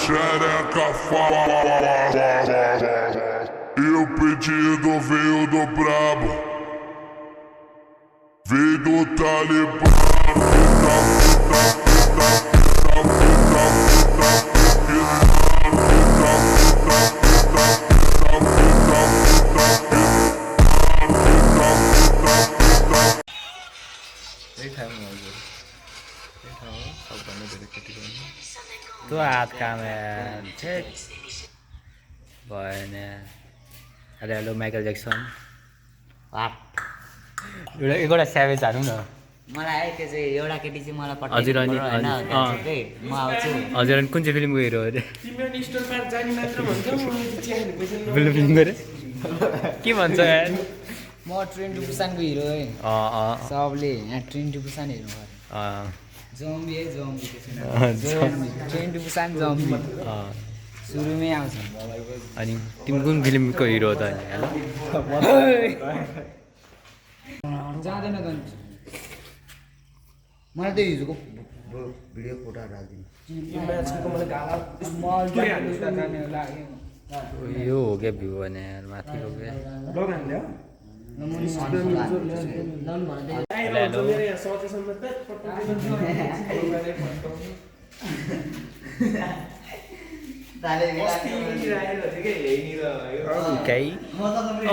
xereca fala. E o pedido veio do brabo, veio do Talibã. Tuh hat kamera, cek, boynya, ada lo Michael Jackson, wah, udah savage anu no. मलाई त्यो चाहिँ एउटा केटी चाहिँ मलाई हजुर पठाइदिनु अनि पर्यो हैन गाउँकै म आउँछु हजुर अनि कुन चाहिँ फिल्मको हिरो अरे तिम्रो इन्स्टल पार्क जाने मात्र भन्छ म चिया खाने पैसा फिल्म फिल्म गरे के भन्छ यार म ट्रेन टु बुसानको हिरो है सबले यहाँ ट्रेन टु बुसान हेर्नु पर्यो जम्बी है zombie zombie train to Busan zombie सुरुमै आउँछ अनि तिमी कुन फिल्मको हिरो त अनि जाँदैन त मलाई त हिजोको भिडियो फोटोहरू हालिदिनु यो हो क्या भ्यू भने यार माथिको क्या मेरो यहाँ सजेसनमा त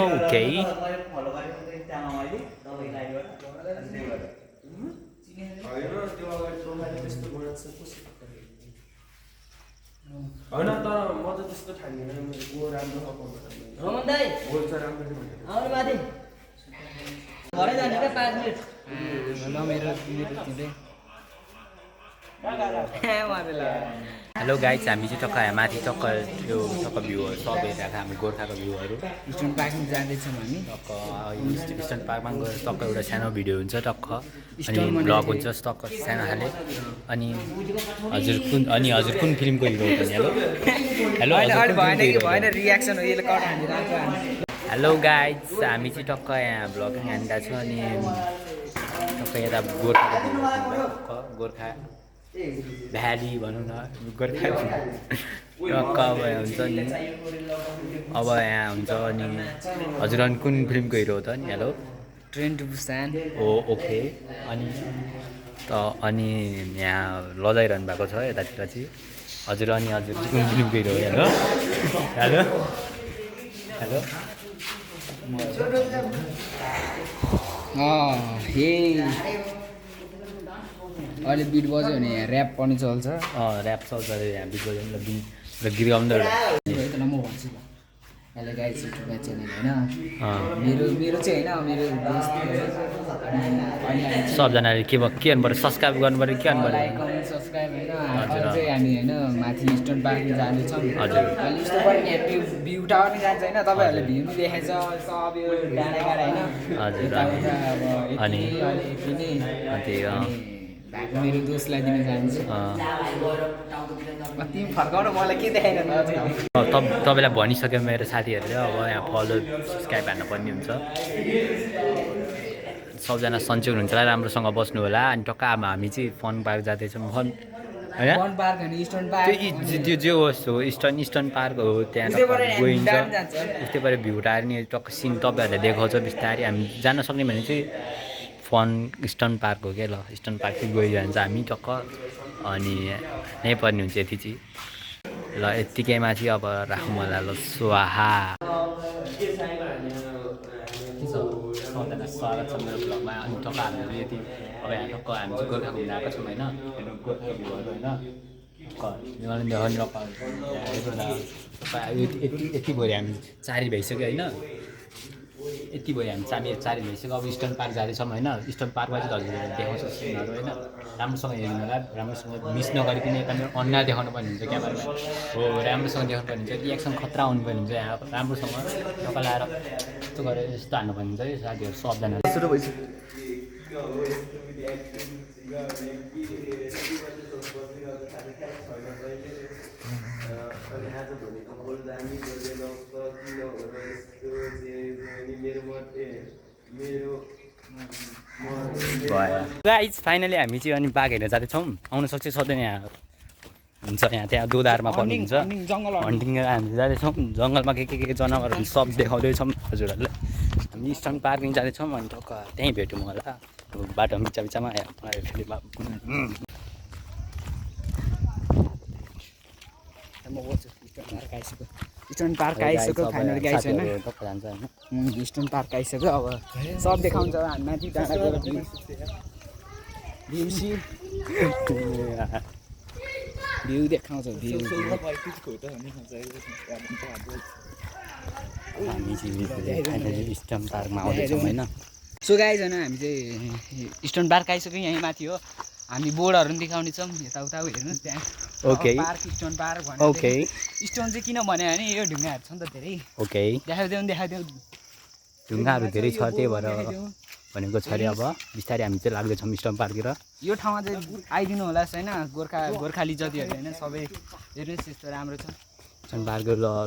ओके होइन तर म त त्यस्तो ठान्दिनँ गो राम्रो रोमन दाइ बोल्छ राम्रो आउनु माथि घरै जाने क्या 5 मिनेट ल मेरो तिम्रै हेलो गाइज हामी चाहिँ टक्क यहाँ माथि टक्क त्यो टक्क भ्यूहरू सब हेरिरहेको हाम्रो गोर्खाको भ्यूहरू स्टोन पार्कमा जाँदैछौँ हामी टक्क इस्टर्न पार्कमा गएर टक्क एउटा सानो भिडियो हुन्छ टक्क अनि ब्लग हुन्छ टक्क सानो खाले अनि हजुर कुन फिल्मको हिरो हो हेलो हेलो भएन रियाक्सन हो यसले कट हानिरहेको हेलो गाइज हामी चाहिँ टक्क यहाँ ब्लगिङ हानिरहेको छौँ अनि टक्क यता गोर्खाको गोर्खा भ्याली भनौँ न गोर्खा टक्क अब हुन्छ नि अब यहाँ हुन्छ अनि हजुर अनि कुन फिल्मको हिरो हो त नि हेलो ट्रेन टु बुसान हो ओके अनि अनि यहाँ लजाइरहनु भएको छ यतातिर चाहिँ हजुर अनि हजुर कुन फिल्मको हिरो हो हेलो हेलो हेलो हे अहिले बिट बज्यो भने ऱ्याप पनि चल्छ ऱ्याप चल्छ अरे यहाँ बिच बजाउनु ल गीत गाउनु त त म भन्छु ल अहिले गाइड युट्युब च्यानल होइन मेरो चाहिँ होइन मेरो दोस्त सबजनाले के गर्नु पऱ्यो सब्सक्राइब गर्नु पऱ्यो के गर्नु पऱ्यो लाइक कमेन्ट सब्सक्राइब होइन अहिले चाहिँ हामी होइन माथि स्टोन पार्क जाँदैछौँ हजुर अहिले यस्तो पनि यहाँ भ्यू टावर नि जान्छ होइन तपाईँहरूले भ्यू नि देखाइन्छ सब यो डाँडा गाडा होइन हजुर अनि भएको मेरो दोस्तलाई दिन चाहन्छु तिमी फर्काउन मलाई के देखाइन तपाईँलाई भनिसक्यो मेरो साथीहरूले अब यहाँ फलो सब्सक्राइब हान्नुपर्ने हुन्छ सबजना सन्चै हुनुहुन्छ होला राम्रोसँग बस्नु होला अनि टक्क अब हामी चाहिँ फन पार्क जाँदैछौँ फन होइन त्यो जे होस् हो इस्टर्न पार्क हो त्यहाँ गइन्छ उस्तै पारा भ्यू टायर नि टक्क सिन तपाईँहरूले देखाउँछ बिस्तारै हामी जान सक्ने भने चाहिँ फन इस्टर्न पार्क हो क्या ल इस्टर्न पार्क चाहिँ गइरहन्छ हामी टक्क अनि नै पर्ने हुन्छ यति चाहिँ ल यत्तिकैमा चाहिँ अब राखौँ होला ल स्वाहा स्वागत छ मेरो ब्लगमा अनि टक्क हामीले यति अब यहाँ टक्क हामी चाहिँ गोर्खा घुम्न आएको छौँ होइन गोर्खा भ्यूहरू होइन यति भयो हामी 4 भइसक्यो होइन यति भयो हामी चारी भइसक्यो अब इस्टर्न पार्क जाँदैछौँ होइन इस्टर्न पार्कमा चाहिँ हजुरहरूले देखाउँछ सिनहरू होइन राम्रोसँग हेर्नु होला राम्रोसँग मिस नगरिकन यता मेरो अनुहार देखाउनु पर्ने हुन्छ क्यामेरामा हो राम्रोसँग देखाउनु पर्ने हुन्छ रियाक्सन खतरा आउनुपर्ने हुन्छ यहाँ राम्रोसँग टक्क लाएर यस्तो गरेर यस्तो हान्नुपर्ने हुन्छ है साथीहरू सबजना सुरु भइसक्यो गाइज फाइनली हामी चाहिँ अनि बाघ हेर्न जाँदैछौँ आउन सक्छ सक्दैन यहाँ हुन्छ यहाँ त्यहाँ दोधारमा पनि हुन्छ हन्टिङ हामी जाँदैछौँ जङ्गलमा के जनावरहरू सब देखाउँदैछौँ हजुरहरूलाई हामी इस्टर्न पार्किङ जाँदैछौँ अनि टक्क त्यहीँ भेट्यौँ होला बाटो बिचमा फेरि इस्टर्न पार्क आइसक्यो फाइनल गाइस होइन इस्टर्न पार्क आइसक्यो अब सब देखाउँछ हामी माथि डाँडा गएर भ्यू देखाउँछ भ्यू हामी चाहिँ इस्टर्न पार्कमा आउँदैछौँ होइन सो गाइस होइन हामी चाहिँ इस्टर्न पार्क आइसक्यो यहीँ माथि हो हामी बोर्डहरू पनि देखाउने छौँ यताउता हेर्नुहोस् त्यहाँ ओके पार्क इस्टर्न पार्क भनेर ओके स्टोन चाहिँ किन भन्यो भने यो ढुङ्गाहरू छ नि त धेरै ओके देखाइदेऊ ढुङ्गाहरू धेरै छ त्यही भएर भनेको छ अरे अब बिस्तारै हामी चाहिँ लाग्दैछौँ इस्टर्न पार्कतिर यो ठाउँमा चाहिँ आइदिनु होला होइन गोर्खाली जतिहरू होइन सबै हेर्नुहोस् यस्तो राम्रो छ इस्टर्न पार्क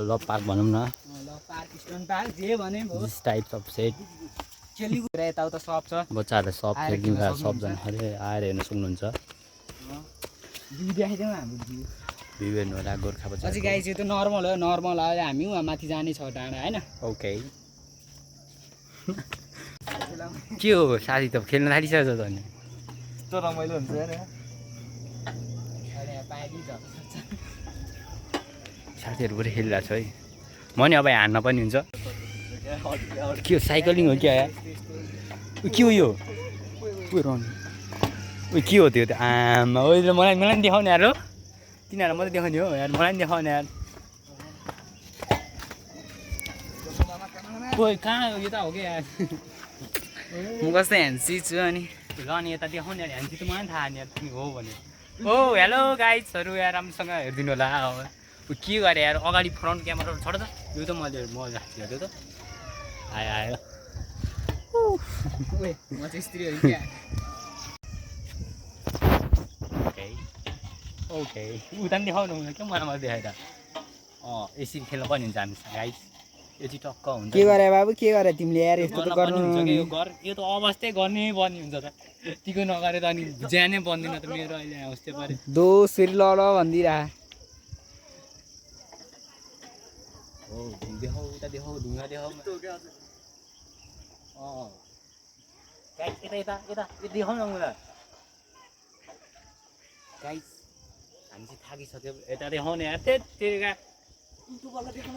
लभ पार्क भनौँ न लभ पार्क इस्टर्न पार्क जे भने दिस टाइप्स अफ सेट खेलीको यताउता सब छ बच्चाहरूलाई सब खेलिदिँदा सबजना आएर हेर्न सक्नुहुन्छ भ्यू देखाइदेऊ हाम्रो भ्यू हेर्नु होला गोर्खा बच्चा अझै गाई चाहिँ त नर्मल हो हामी उहाँ माथि जाने छ डाँडा होइन ओके के हो साथी त खेल्न थालिसकेको छ अनि यस्तो रमाइलो हुन्छ साथीहरू पनि खेलिरहेको छ है म नि अब हान्न पनि हुन्छ के हो साइक्लिङ हो क्या के हो यो के हो त्यो आमा ओ मलाई पनि देखाउने यार हो तिनीहरूलाई मात्रै देखाउने हो यार मलाई पनि देखाउने यार ओ कहाँ यता हो क्या यार म कस्तो ह्यान्सी छु अनि ल नि यता देखाउने यार ह्यान्सी त मलाई पनि थाहा नि यार तिमी हो भने ओ हेलो गाइजहरू यार राम्रोसँग हेरिदिनु होला के गरे यार अगाडि फ्रन्ट क्यामेरा छोड त यो त मैले हेर्थ्यो त आयो म चाहिँ स्त्री हो क्या ओके उता पनि देखाउनु हुँदैन क्या मलाई देखाएर यसरी खेल्न पनि हुन्छ हामी गाइस यो चाहिँ टक्क हुन्छ के गरे बाबु के गरे तिमीले यार यस्तो त गर्नु हुन्छ कि यो त अवस्थै गर्नै पर्ने हुन्छ त यतिको नगरे त अनि ज्यानै बन्दैन त मेरो अहिले अवस्था पऱ्यो दोष फेरि ल भनिदिइरह हो देखाउ उता देखाउ ढुङ्गा देखाउ गाइस यता देखाउ न मलाई गाइस हामी चाहिँ थाकिसक्यो यता देखाउने यार त्यतिका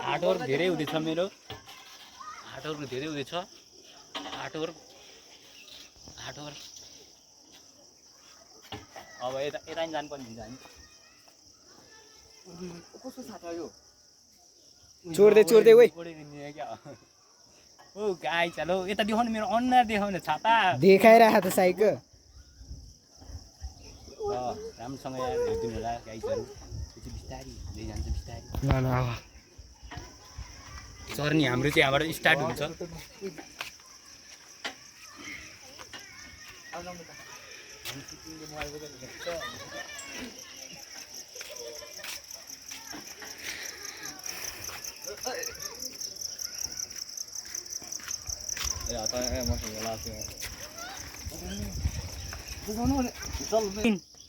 हार्डवर्क धेरै हुँदैछ मेरो हार्डवर्क धेरै हुँदैछ हार्डवर्क अब यता नि जानुपर्ने हुन्छ हामी कस्तो छ यो छोड्दै ओइ ओ गाइस हेलो यता देखाउनु मेरो अनुहार देखाउनु छाता देखाइराख त साइको राम्रोसँग यार हेरिदिनु होला गाइसहरू बिस्तारी हुँदै जान्छ बिस्तारी ल अब चर्नी हाम्रो चाहिँ यहाँबाट स्टार्ट हुन्छ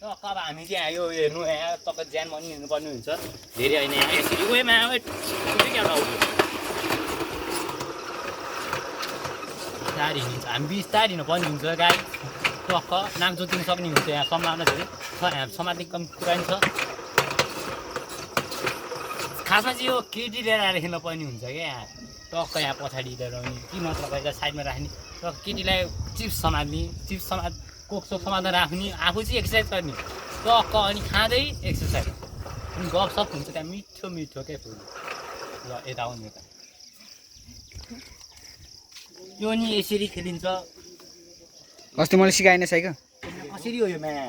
अब हामी चाहिँ यो हेर्नु यहाँ तपाईँ ज्यान पनि हेर्नुपर्ने हुन्छ धेरै होइन यहाँ यसरी उयोमा बिस्तारी हिँड्छ हामी बिस्तारी हिँड्नु पनि हुन्छ गाई टक्क नाम जोतिन सक्ने हुन्छ यहाँ सम्भावना धेरै छ यहाँ समात्ने कम कुरा नि छ खासमा चाहिँ यो केटी लिएर आएर खेल्न पर्ने हुन्छ क्या यहाँ टक्क यहाँ पछाडि लिएर आउने कि नत्र गएर साइडमा राख्ने र केटीलाई चिप्स समात्ने कोकसोक समातेर राख्ने आफू चाहिँ एक्सर्साइज गर्ने टक्क अनि खाँदै एक्सर्साइज अनि गफसप हुन्छ त्यहाँ मिठो क्या फुल ल यता आउनु यता यो नि यसरी खेलिन्छ अस्ति मैले सिकाएन साइको कसरी हो यो म्या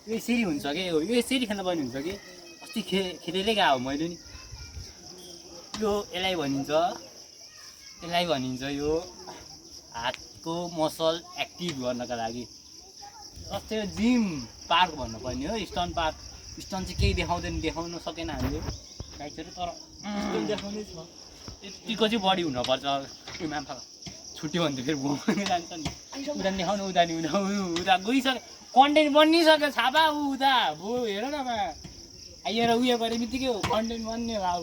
यो यसरी हुन्छ कि यो यसरी खेल्न पर्ने हुन्छ कि अस्ति खेलेरै गएको हो मैले नि यो यसलाई भनिन्छ यो हातको मसल एक्टिभ गर्नका लागि जस्तै यो जिम पार्क भन्नुपर्ने हो स्टर्न पार्क स्टर्न चाहिँ केही देखाउन सकेन हामीले गाइसहरू तर देखाउने छ यतिको चाहिँ बडी हुनुपर्छ त्यो माफा छुट्यो भने त फेरि घुम्नु जान्छ नि उता देखाउनु उता गइसक्यो कन्टेन्ट बनिसक्यो छापा उता हेर न आएर उयो गरे बित्तिकै कन्टेन्ट बन्ने हो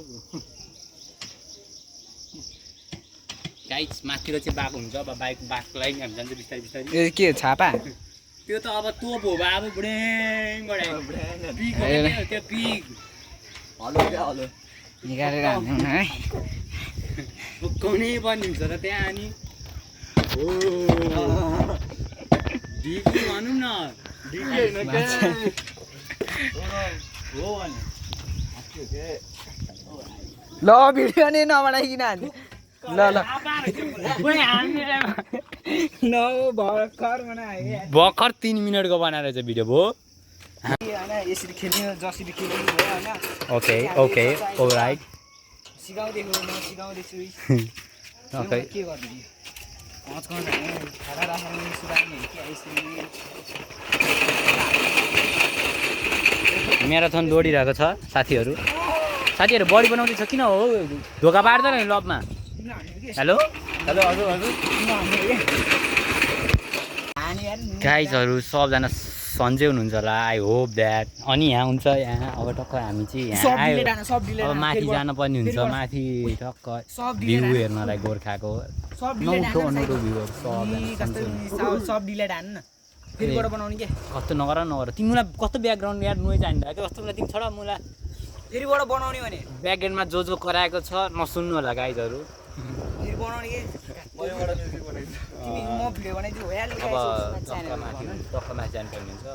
गाइस माथितिर चाहिँ बाघ हुन्छ अब बाघलाई हामी जान्छ बिस्तारै बिस्तारै यो के छापा त्यो त अब तोप हो अब बुढेङ गरे पिग हो त्यो पिग हलो निकालेर हान्यौँ न है कुनै पनि हुन्छ र त्यहाँ अनि हो डिपी भनौँ न हो ल भिडियो नै नबनाइकिन हान्थ्यो ल भर्खर 3 मिनटको बनाएर चाहिँ भिडियो भयो यसरी खेल्ने जसरी खेल्ने भयो होइन ओके ओके अलराइट सिकाउँदै हो म सिकाउँदैछु ओके के गर्नु खाना राख्नु सुधार्ने कि यसरी म्याराथन दौडिरहेको छ साथीहरू बडी बनाउँदैछ किन हो धोका पार्दैन नि लबमा हेलो हेलो हजुर गाइजहरू सबजना सन्चै हुनुहुन्छ होला आई होप द्याट अनि यहाँ हुन्छ यहाँ अब टक्क हामी चाहिँ यहाँ आयो अब माथि जानुपर्ने हुन्छ माथि टक्क भ्यू हेर्नलाई गोर्खाको नौठो अनौठो भ्यूहरू सब डिलेट हान्नु न फेरिबाट बनाउने के कस्तो नगर तिमीलाई कस्तो ब्याकग्राउन्ड यार नोइज हानिरहेको कस्तो मलाई तिमी छोडा मलाई फेरिबाट बनाउने भने ब्याकग्राउन्डमा जो कराएको छ नसुन्नु होला गाइजहरू फेरि बनाउने के म भिडियो बनाइदिनु अब टक्क माथि जानुपर्ने हुन्छ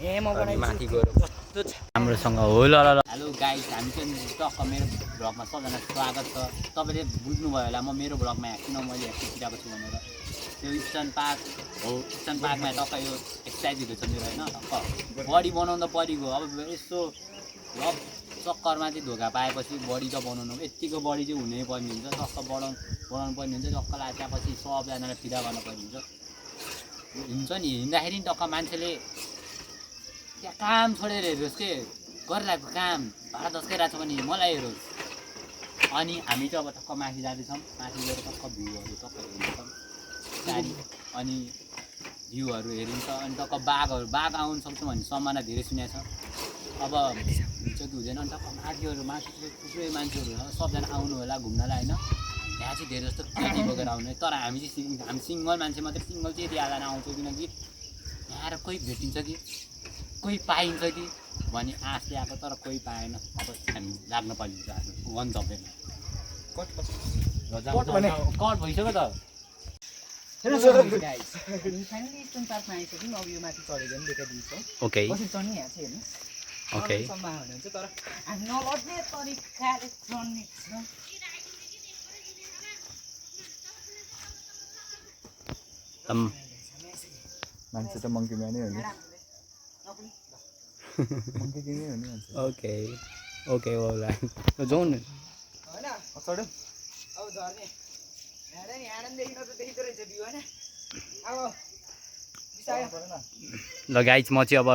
ए म बनाइदिन्छु माथि गएर कस्तो राम्रोसँग हो ल हेलो गाइज हामी चाहिँ टक्क मेरो भ्लगमा सबजना स्वागत छ तपाईँले बुझ्नुभयो होला म मेरो भ्लगमा किन मैले हेरिरहेको छु भनेर त्यो इस्टर्न पार्क हो इस्टर्न पार्कमा टक्क यो एक्सर्साइजहरू छ मेरो होइन टक्क बडी बनाउँदा परेको अब यस्तो लभ चक्करमा चाहिँ धोका पाएपछि बडी त बनाउनु यत्तिको बडी चाहिँ हुनै पर्ने हुन्छ टक्क बनाउनु पर्ने हुन्छ टक्क लागेपछि सबजनालाई फिदा गर्न पर्ने हुन्छ नि हिँड्दाखेरि नि टक्क मान्छेले त्यहाँ काम छोडेर हेरोस् के गरिरहेको काम भाडा धस्काइरहेको छ भने मलाई हेरोस् अनि हामी चाहिँ अब टक्क माथि जाँदैछौँ माथि गएर टक्क भ्यूहरू टक्क हेर्छौँ गाडी अनि भ्यूहरू हेरिन्छ अनि टक्क बाघ आउनु सक्छ भन्ने सम्भावना धेरै सुनेको छ अब हुन्छ कि हुँदैन अनि टक्क माथि थुप्रै मान्छेहरू सबजना आउनु होला घुम्नलाई होइन यहाँ चाहिँ धेरै जस्तो केटी बोकेर आउने तर हामी सिङ्गल मान्छे मात्रै सिङ्गल चाहिँ यति आजना आउँछौँ किनकि यहाँ आएर कोही भेटिन्छ कि कोही पाइन्छ कि भन्ने आशले आएको तर कोही पाएन अब हामी लाग्न पर्ने हुन्छ आफ्नो वन जब्दैन कट भइसक्यो त ओके ओके मान्छे त मङ्की म्यानै हो नि मङ्की किङ हो नि ओके ओके होला जाउँ न ल गाइज म चाहिँ अब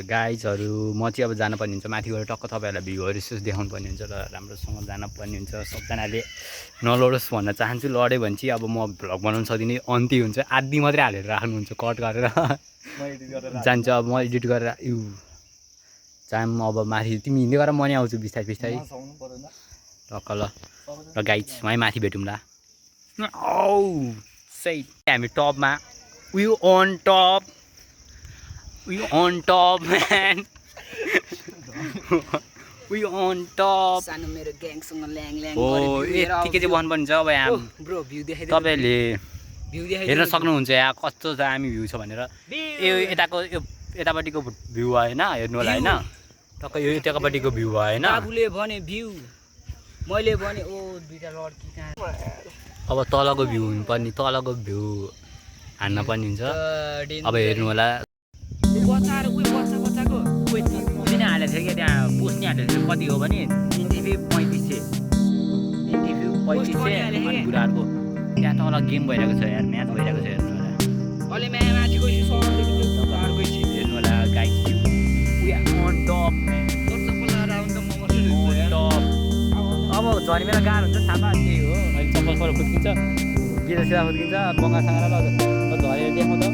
गाइजहरू म चाहिँ अब जानुपर्ने हुन्छ माथि गएर टक्क तपाईँहरूलाई भ्यूहरू यसो देखाउनु पर्ने हुन्छ र राम्रोसँग जानुपर्ने हुन्छ सबजनाले नलडोस् भन्न चाहन्छु लड्यो भने चाहिँ अब म भ्लग बनाउनु सक्दिनँ अन्त्य हुन्छ आधी मात्रै हालेर राख्नुहुन्छ कट गरेर जान्छ अब म एडिट गरेर जाम अब माथि तिमी हिँड्दै गरेर म नै आउँछु बिस्तारै बिस्तारै टक्क ल गाइज वहीँ माथि भेटौँ ल सही हामी टपमा we on top man we on top सानो मेरो ग्याङसँग ल्याङ हो यतिकै चाहिँ भन्नुपर्ने छ अब यहाँ ब्रो भ्यू देखाइदिनु तपाईँले हेर्न सक्नुहुन्छ यहाँ कस्तो दामी भ्यू छ भनेर यो यतापट्टिको भ्यू होइन हेर्नु होला होइन टक्क यो यतापट्टिको भ्यू होइन बाबुले भने भ्यू मैले भने ओ दुईटा लड्की कहाँ अब तलको भ्यू हुनुपर्ने तलको भ्यू हान्न पर्ने हुन्छ अब हेर्नु होला बच्चाहरु बच्चाको किन हालेको थियो कि त्यहाँ पोस्टै हालेको थियो कति हो भने 3500 अनि बुढाहरूको त्यहाँ तल गेम भइरहेको छ यार म्याच भइरहेको छ हेर्नु होला अहिले माथिको हेर्नु होला guide we are on top अब झरीमा गाह्रो हुन्छ थाहा त्यही हो अहिले चप्पल सर खुद्किन्छ बिदा सिधा खुद्किन्छ बङ्गासँग झरेर देखाउँदा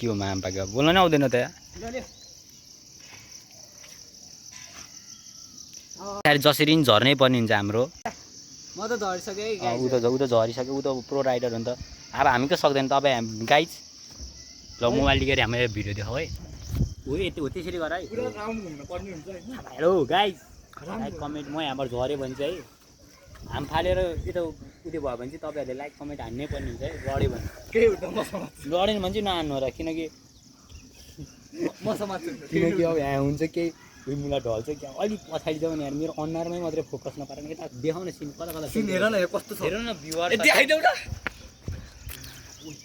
के हो माम पाक्यो बोल्न नै आउँदैन त यार जसरी नि झर्नै पर्ने हुन्छ हाम्रो म त झरिसके उ त झरिसक्यो उ त प्रो राइडर हो नि त अब हामी त सक्दैन त अब गाइज ल मोबाइल लिएर हामीले भिडियो देखाऊ है हो त्यसरी गर है पुरा राउन्ड घुम्न पर्ने हुन्छ हैन हेलो गाइज लाइक कमेन्ट म यहाँबाट झऱ्यो भने चाहिँ हाम फालेर यता उयो भयो भने चाहिँ तपाईँहरूले लाइक कमेन्ट हान्नै पर्ने हुन्छ है लड्यो भने केही हुँदैन लडेन भने चाहिँ नहान्नु र किनकि अब यहाँ हुन्छ केही उयो मुला ढल्छ क्या अलिक पछाडि जाऊ भने मेरो अनुहारमै मात्रै फोकस नपारेर यता देखाउन सिन कता कता सिन हेर न कस्तो छ हेर न भ्युअर देखाइदेऊ न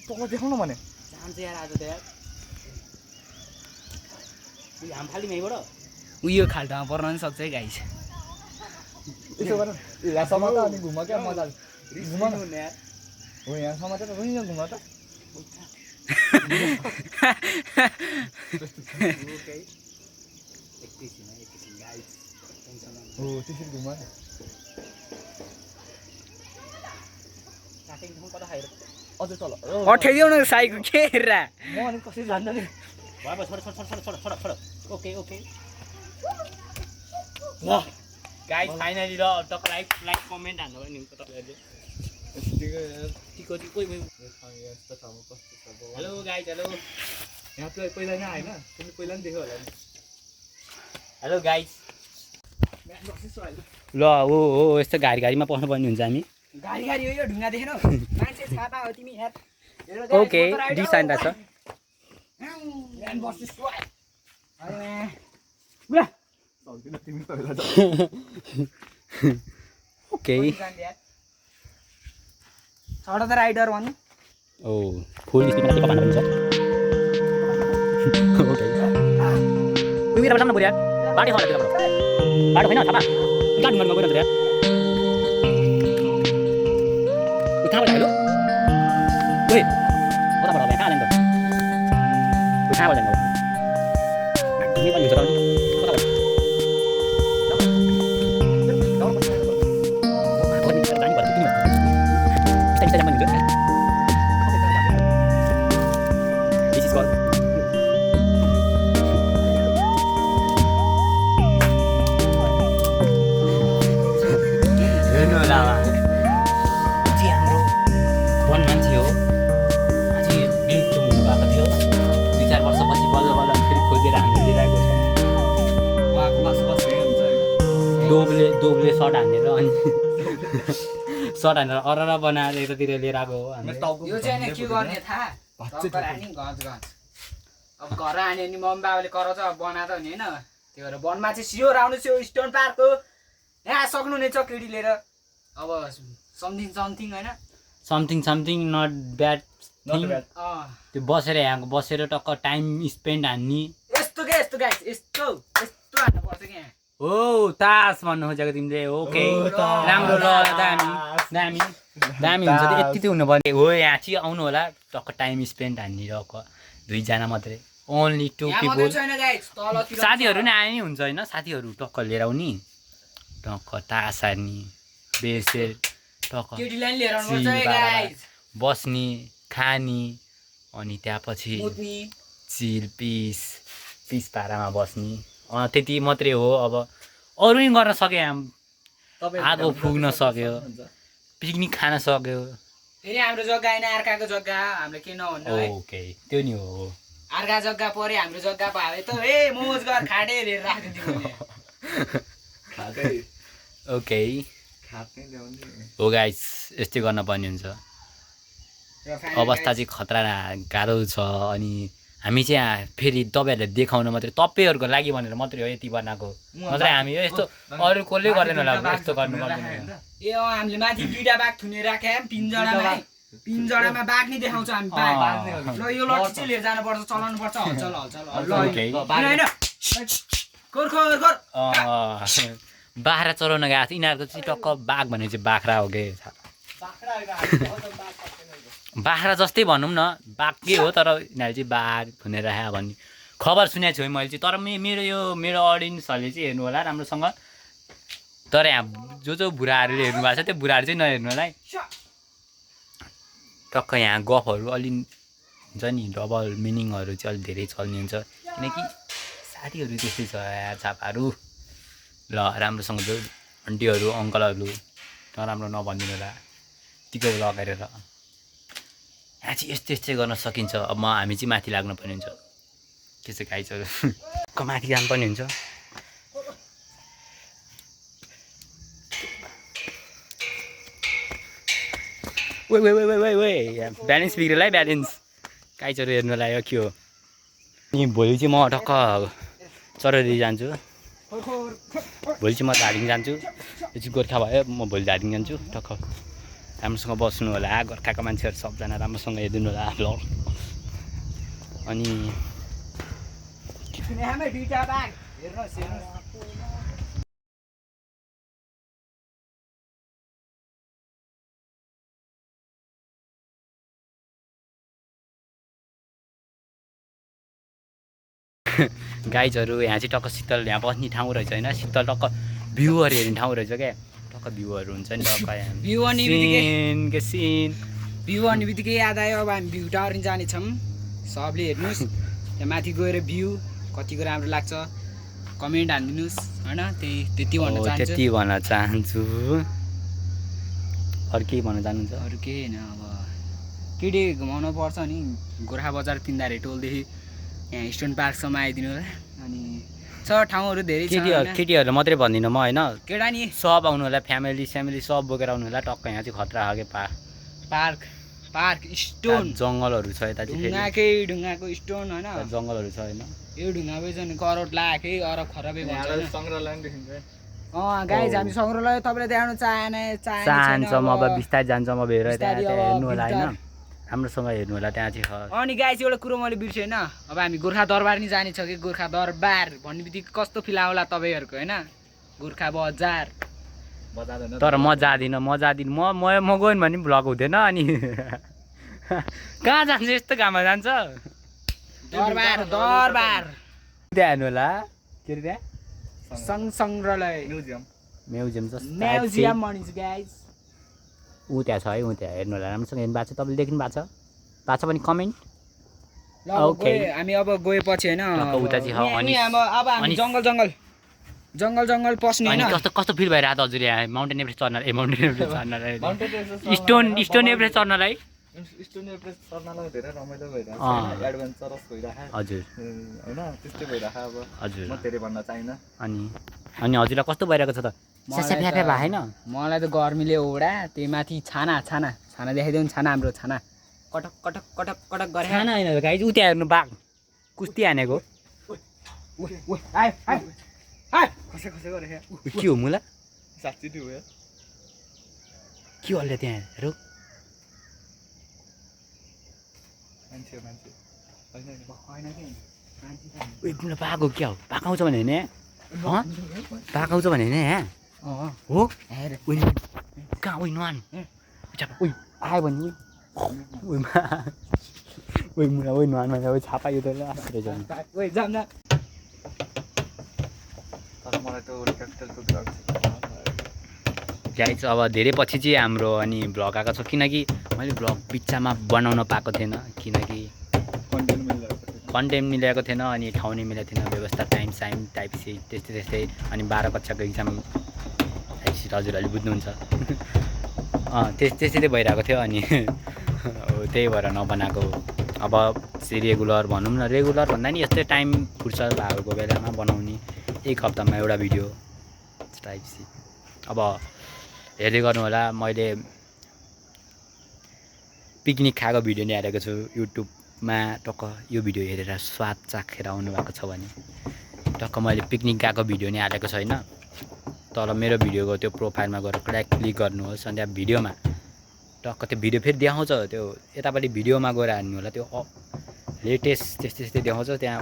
तल देखाउन भने जान्छ यार आज त यार हाम फाली यहीँबाट उयो खाल्टामा पर्न पनि सक्छ है गाइस यसो गर यहाँसम्म त अनि घुम क्या मजा घुम न यार हो यहाँसम्म त रुइन घुम त हो त्यसरी घुम न अझ तल पठाइदेऊ न साइको के हेरेर म अनि कसरी जान्दा नि ओके ल गाइस फाइनली ल टक लाइक कमेन्ट हान्नु नि तपाईहरुले टिको हेलो गाइस हेलो यहाँ त पहिला नै आएन तिमी पहिला नि देख्यो होला नि हेलो गाइस ल हो यस्तो गाडीमा पस्नु पर्ने हुन्छ हामी गाडी हो यो ढुङ्गा देखेनौ मान्छे छापा हो तिमी हेर ओके डिसाइन्ड छ ल्यान्ड बस्छु स्वाइ सक्दिन तिमी पहिला ओके छोड त राइडर भन्नु ओ फुल स्पिडमा टिपा पार्नु हुन्छ ओके तिमी राम्रो बुढिया बाटो छ होला बाटो छैन थापा गाडी गर्नु गयो यार उठाबाट हेलो ओइ कताबाट अब कहाँ जान्छ उठाबाट जान्छ तिमी पनि हुन्छ कताबाट दोब्ले सर्ट हानेर अनि सर्ट हानेर अरर बनाएर यतातिर लिएर आएको हो यो चाहिँ नि के गर्ने थाहा टक्कर हानी गज अब घर हान्यो नि मम्मी बाबाले कराउँछ अब बनाएको नि हैन त्यो भएर वनमा चाहिँ सियोर आउनु थियो स्टोन पार्कको यहाँ सक्नु नै छ केडी लिएर अब समथिङ हैन समथिङ नट ब्याड थिङ त्यो बसेर टक्क टाइम स्पेन्ड हान्ने यस्तो गाइस यस्तो हान्नु पर्छ के यहाँ हो तास भन्नु खोजेको तिमीले ओके राम्रो ल दामी हुन्छ यति चाहिँ हुनुपर्ने हो यहाँ चाहिँ आउनु होला टक्क टाइम स्पेन्ड हान्ने टक्क दुईजना मात्रै ओन्ली 2 पिपल साथीहरू नि आए नि हुन्छ होइन साथीहरू टक्क लिएर आउने टक्क तास हान्ने बेसेर टक्क बस्ने खाने अनि त्यहाँपछि चिल पिस पारामा बस्ने त्यति मात्रै हो अब अरू पनि गर्न सक्यो आगो फुक्न सक्यो पिकनिक खान सक्यो फेरि हाम्रो जग्गा हैन अर्काको जग्गा हामीले के नभन्नु है ओके त्यो नि हो अर्का जग्गा परे हाम्रो जग्गा पाए त ए मोज गर खाडे हेरेर राखिदिनु ओके हो गाइस यस्तै गर्न पर्ने हुन्छ अवस्था चाहिँ खतरा गाह्रो छ अनि हामी चाहिँ फेरि तपाईँहरूलाई देखाउन मात्रै तपाईँहरूको लागि भनेर मात्रै हो यति बनाएको नत्र हामी यस्तो अरू कसले गर्दैन होला यस्तो गर्नु पर्दैन ए हामीले माथि दुईटा बाघ थुनेर राख्यौँ पिन्जडामा बाघ नै देखाउँछ हामी ल यो लट्ठी चाहिँ लिएर जानुपर्छ चलाउनु पर्छ हल्चल बाख्रा चलाउन गएको थियो यिनीहरूको चाहिँ टक्क बाघ भने चाहिँ बाख्रा हो के बाख्रा जस्तै भनौँ न बाघकै हो तर यिनीहरू चाहिँ बाघ थुनेर राख्यो भन्ने खबर सुनेको छु मैले चाहिँ तर मेरो अडियन्सहरूले चाहिँ हेर्नु होला राम्रोसँग तर यहाँ जो बुढाहरूले हेर्नु भएको छ त्यो बुढाहरू चाहिँ नहेर्नु होला है टक्क यहाँ गफहरू अलि हुन्छ नि डबल मिनिङहरू चाहिँ अलिक धेरै चल्ने हुन्छ किनकि साथीहरू त्यस्तै छ यार छापाहरू ल राम्रोसँग जो आन्टीहरू अङ्कलहरू नराम्रो नभनिदिनु होला टिका लगाएर ल यहाँ चाहिँ यस्तो यस्तै गर्न सकिन्छ अब हामी चाहिँ माथि लाग्नुपर्ने हुन्छ के चाहिँ गाइजहरू माथि जानुपर्ने हुन्छ वे वे वे वे वे वे ब्यालेन्स बिग्रेला है ब्यालेन्स गाइजहरू हेर्नु लाग्यो के हो अनि भोलि चाहिँ म टक्क चरदी जान्छु भोलि चाहिँ म धादिङ जान्छु यो चाहिँ गोर्खा भयो म भोलि धादिङ जान्छु टक्क राम्रोसँग बस्नु होला गोर्खाको मान्छेहरू सबजना राम्रोसँग हेरिदिनु होला भ्लग अनि गाइजहरू यहाँ चाहिँ टक्क शीतल यहाँ बस्ने ठाउँ रहेछ होइन शीतल टक्क भ्यूहरू हेर्ने ठाउँ रहेछ क्या टक्क भ्यूहरू हुन्छ नि टक्क भ्यू अनि भ्यू भन्ने बित्तिकै याद आयो अब हामी भ्यू टावर जानेछौँ सबले हेर्नुहोस् त्यहाँ माथि गएर भ्यू कतिको राम्रो लाग्छ कमेन्ट हालिदिनुहोस् होइन त्यति भन्न चाहन्छु अरू केही भन्न चाहनुहुन्छ अरू केही होइन अब केटी घुमाउनु पर्छ नि गोर्खा बजार तिनधारे टोलदेखि यहाँ स्टोन पार्कसम्म आइदिनु होला अनि छ ठाउँहरू धेरै केटीहरू मात्रै भन्दिनँ म होइन केटा नि सब आउनु होला फ्यामिली सब बोकेर आउनु होला टक्क यहाँ चाहिँ खतरा खालको पार्क स्टोन जङ्गलहरू छ यता चाहिँ ढुङ्गाको स्टोन होइन जङ्गलहरू छ होइन यो ढुङ्गा बेच्ने करोड लाखे अरब खरबै भन्छ गाइज हामी सङ्ग्रहालय तपाईँलाई देखाउन चाहन्छौँ अब बिस्तारै जान्छौँ अब हेर्नु होला होइन राम्रोसँग हेर्नु होला त्यहाँ चाहिँ अनि गाइज एउटा कुरो मैले बिर्सेँ होइन अब हामी गोर्खा दरबार नि जाने छ कि गोर्खा दरबार भन्ने बित्तिकै कस्तो फिल आउला तपाईँहरूको होइन गोर्खा बजार तर म जाँदिनँ म गएँ भने भ्लग हुँदैन अनि कहाँ जान्छ यस्तो घाममा जान्छ दरबार त्यहाँ हेर्नु होला के अरे त्यहाँ सङ्ग्रहालय म्युजियम भनिन्छ गाइज ऊ त्यहाँ छ है ऊ त्यहाँ हेर्नु होला राम्रोसँग हेर्नु भएको छ तपाईँले देख्नु भएको छ भने कमेन्ट ओके हामी अब गएपछि होइन उता चाहिँ अब हामी जङ्गल पस्ने होइन कस्तो फिल भइरहेको हजुर यहाँ माउन्टेन एभरेस्ट चढ्नलाई स्टोन एभरेस्ट चढ्नलाई स्टोन एभरेस्ट चढ्नलाई धेरै रमाइलो भइरहेको छ एडभेन्चरस भइरहेको हजुर होइन त्यस्तै भइरहेको अब हजुर म धेरै भन्न चाहिनँ अनि हजुरलाई कस्तो भइरहेको छ त होइन मलाई त गर्मीले ओडा त्यही माथि छाना देखाइदेऊ छाना हाम्रो छाना कटक कटक कटक कटक गरे छाना होइन गाइज उ त्यहाँ हेर्नु बाघ कुस्ती हानेको के हो मुला साँच्ची त्यो हो के हो अहिले त्यहाँ हेरौ बाघ हो क्या हो बाघ आउँछ भने होइन बाघ आउँछ भने होइन यहाँ हो कहाँ उयो नुहान आयो भने मुला नुहानमा छापा यो त गाइज अब धेरै पछि चाहिँ हाम्रो अनि भ्लग आएको छ किनकि मैले भ्लग बिचमा बनाउन पाएको थिएन किनकि कन्टेन्ट मिलाएको थिएन अनि ठाउँ नै मिलाएको थिएन व्यवस्था टाइम टाइपसी त्यस्तै अनि 12 कक्षाको इक्जाम टाइपसी हजुरहरूले बुझ्नुहुन्छ त्यस्तै भइरहेको थियो अनि त्यही भएर नबनाएको अब चाहिँ रेगुलर भनौँ न रेगुलर भन्दा नि यस्तै टाइम फुर्सद भएको बेलामा बनाउने एक हप्तामा एउटा भिडियो टाइपसी अब हेर्दै गर्नु होला मैले पिकनिक खाएको भिडियो नि हालेको छु युट्युबमा टक्क यो भिडियो हेरेर स्वाद चाखेर आउनुभएको छ भने टक्क मैले पिकनिक गएको भिडियो नि हालेको छैन तर मेरो भिडियोको त्यो प्रोफाइलमा गएर क्लिक गर्नुहोस् अनि त्यहाँ भिडियोमा टक्क त्यो भिडियो फेरि देखाउँछ त्यो यतापट्टि भिडियोमा गएर हान्नु होला त्यो लेटेस्ट त्यस्तै देखाउँछ त्यहाँ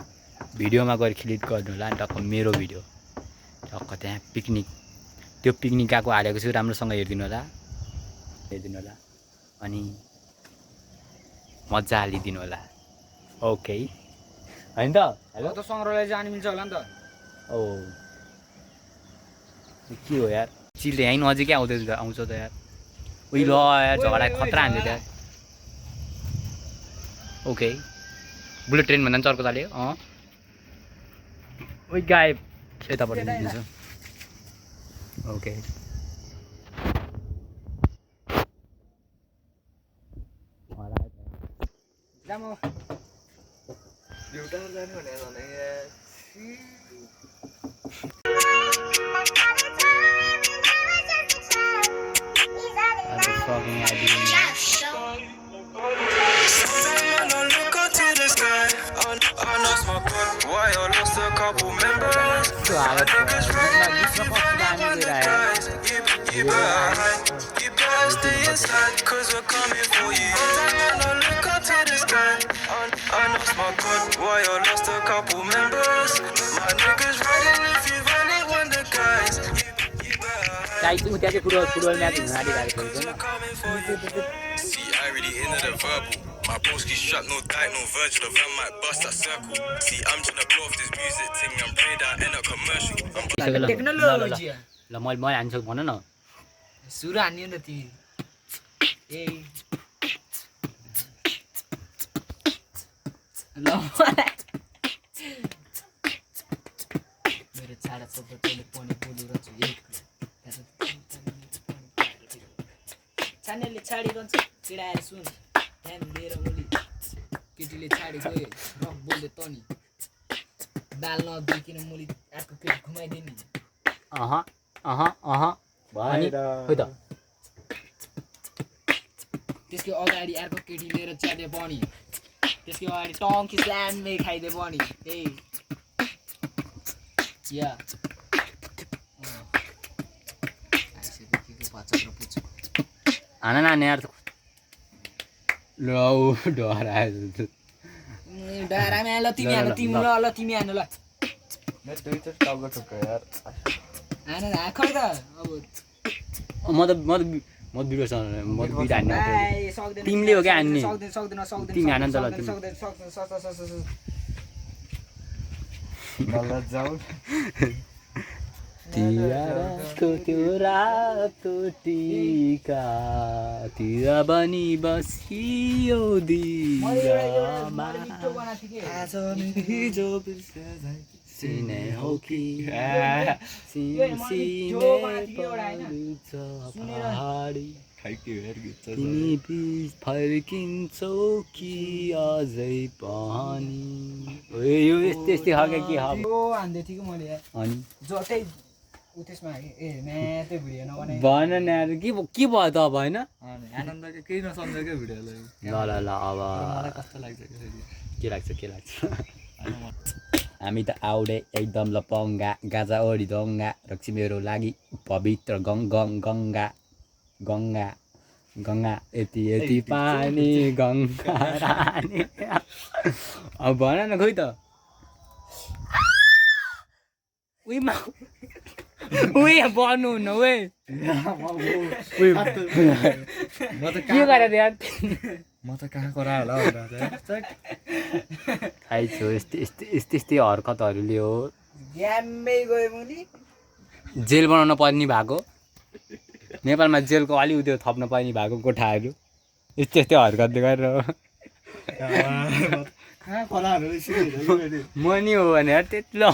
भिडियोमा गएर क्लिक गर्नु होला अनि टक्क मेरो भिडियो टक्क त्यहाँ त्यो पिकनिक गएको हालेको छु राम्रोसँग हेरिदिनु होला अनि मजा हालिदिनु होला ओके होइन त हेलो त सङ्ग्रहालय जानु मिल्छ होला नि त ओ के हो यार चिल यहीँ नजिकै आउँछ त यार उयो ल यार झगडा खतरा हान्दै त्यहाँ ओके बुलेट ट्रेन भन्दा पनि चर्को चाल्यो ओइ गायब यताबाट निस्किन्छ ओके फुटबल म्याच हुन आँटिरहेको See, I already into the verbal. My broski strap, no dyke, no Virgil. The van might bust that circle. See, I'm tryna blow off this music thing. I'm prayed I end up commercial. Technology ल मैले हान्छु भन न सुरु हान्यो नि त तिमी ए ल मेरो छाडा सबैले पनि बोलिरहेछु एक छानेले छाडिरहन्छ चिडाएर सुन ध्यान दिएर बोली केटीले छाडी गयो रक बोल्दै तनी दाल नदिकिन मुली अर्को केटी घुमाइदिने खै त त्यसको अगाडि अर्को केटी लिएर च्याते पनि त्यसको अगाडि टङ्की स्ल्यामले खाइदिए पनि ए या हाना नानी यार ल डरायो डरामे ल तिमी हान तिमी ल तिमी हान ल मैं दुईटा टाउको ठोक्यो यार हान खै त अब म भिडियो म भिडियो हान्ने तिमीले हो क्या हान्ने तिमी हान त ल बल्ल जाऊ तिहारको त्यो रातो टिका तिर बनी बसियो दियामा सिने हो कि सिमसिमे पर्छ पहाडी तिमी बिच फर्किन्छौ कि अझै पनि यो यस्तै खालको के हो हान्दै थिएँ कि मैले अनि जतै त्यसमा ए म्याथै भिडियो नबनाइ भन न यार के भयो त अब होइन आनन्दको केही नसम्झेकै भिडियोलाई ल अब मलाई कस्तो लाग्छ के लाग्छ हामी त आउडे एकदम लपङ्गा गाजा ओडी दङ्गा रक्सी मेरो लागि पवित्र गङ्गा यति पानी गङ्गा रानी अब भन न खोइ त उही भन्नु हुन्न उही के गरेर यार म त कहाँ करा होला खाइछु यस्तै हरकतहरूले हो ग्याम्मै गयो मुनि जेल बनाउन पर्ने भएको नेपालमा जेलको अलि उयो थप्न पर्ने भएको कोठाहरू यस्तै हरकतले गरेर म नि हो भने त्यत्रो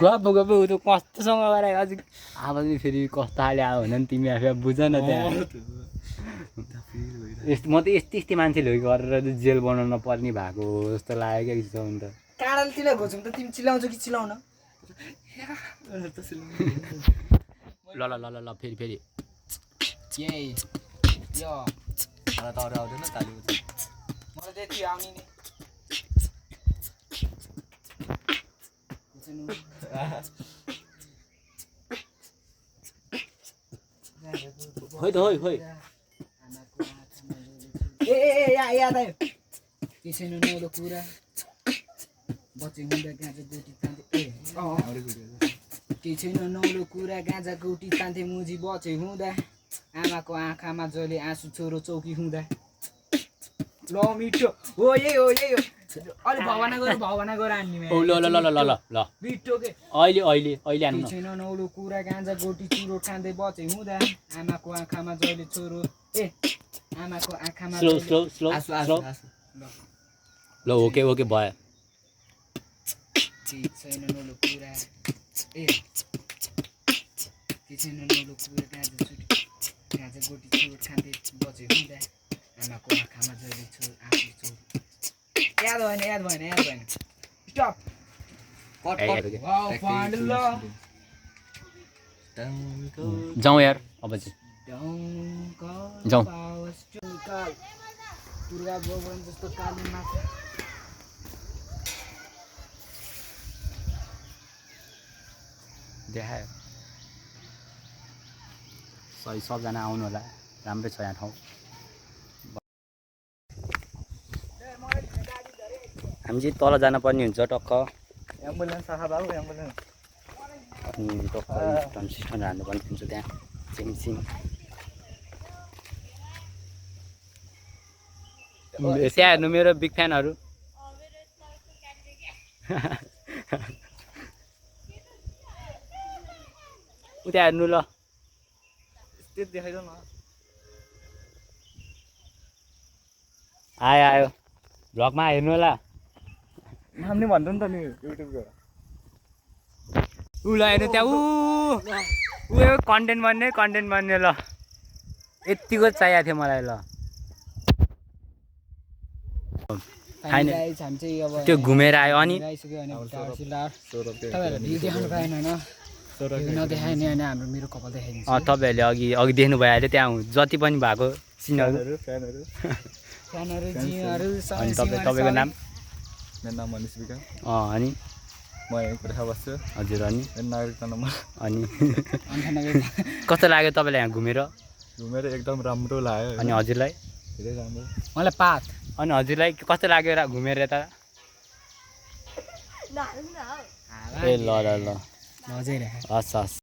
गफ उ त कस्तोसँग गरे अझै आवाज पनि फेरि कस्तो खाले आयो भने तिमी आफै बुझ न त्यहाँ म त यस्तै मान्छेले गरेर जेल बनाउन पर्ने भएको जस्तो लाग्यो क्या त काँडाले तिमीलाई घोचौँ त तिमी चिलाउँछौ कि चिलाउन ल फेरि यही यो मलाई त अरू आउँदैन ताली मलाई त्यति आउने नि खोइ ए याद आयो त्यसैन नौलो कुरा बच्चे हुँदा गाँजा गोटी तान्थे त्यसैन नौलो कुरा गाँजा गोटी तान्थे मुजी बचे हुँदा आमाको आँखामा जहिले आँसु छोरो चौकी हुँदा ल मिठो हो यही हो अलि भावना गर हान्ने ल मिठो के अहिले हान्नु छैन नौलो कुरा गाँजा गोटी चुरो खाँदै बचे हुँदा आमाको आँखामा जहिले छोरो आमाको आँखामा स्लो ल ओके ओके भयो केही छैन नौलो पुरा ए केही छैन नौलो पुरा त्यहाँ चाहिँ गोटी चोट खाँदै बजे हुँदा आमाको आँखामा जहिले छु आँखी चोट याद भएन स्टप जाउँ यार अब चाहिँ जाउँ दुर्गा भगवान जस्तो काली माता देखायो सही सबजना आउनु होला राम्रै छ यहाँ ठाउँ हामी चाहिँ तल जानुपर्ने हुन्छ टक्क एम्बुलेन्स आहा बाबु एम्बुलेन्स अनि टक्क सिस्टम हाल्नुपर्ने हुन्छ त्यहाँ चिङसिङ त्यहाँ हेर्नु मेरो बिग फ्यानहरू उता हेर्नु ल स्टेट देखाइदेऊ न आयो भ्लगमा हेर्नु होला नाम नि भन्नु नि त नि युट्युबको ऊ ल हेर्नु त्यहाँ ऊ कन्टेन्ट बन्ने ल यतिको चाहिएको थियो मलाई ल त्यो घुमेर आयो अनि तपाईँहरूले अघि देख्नु भयो अहिले त्यहाँ जति पनि भएको सिनहरू अनि तपाईँको नाम मेरो नाम मनिष विकास अनि म यहीँ कुर्खा बस्छु हजुर अनि नागरिकता नम्बर अनि कस्तो लाग्यो तपाईँलाई यहाँ घुमेर एकदम राम्रो लाग्यो अनि हजुरलाई धेरै राम्रो मलाई पात अनि हजुरलाई कस्तो लाग्यो घुमेर यता ए ल ल ल मजै हस् हस्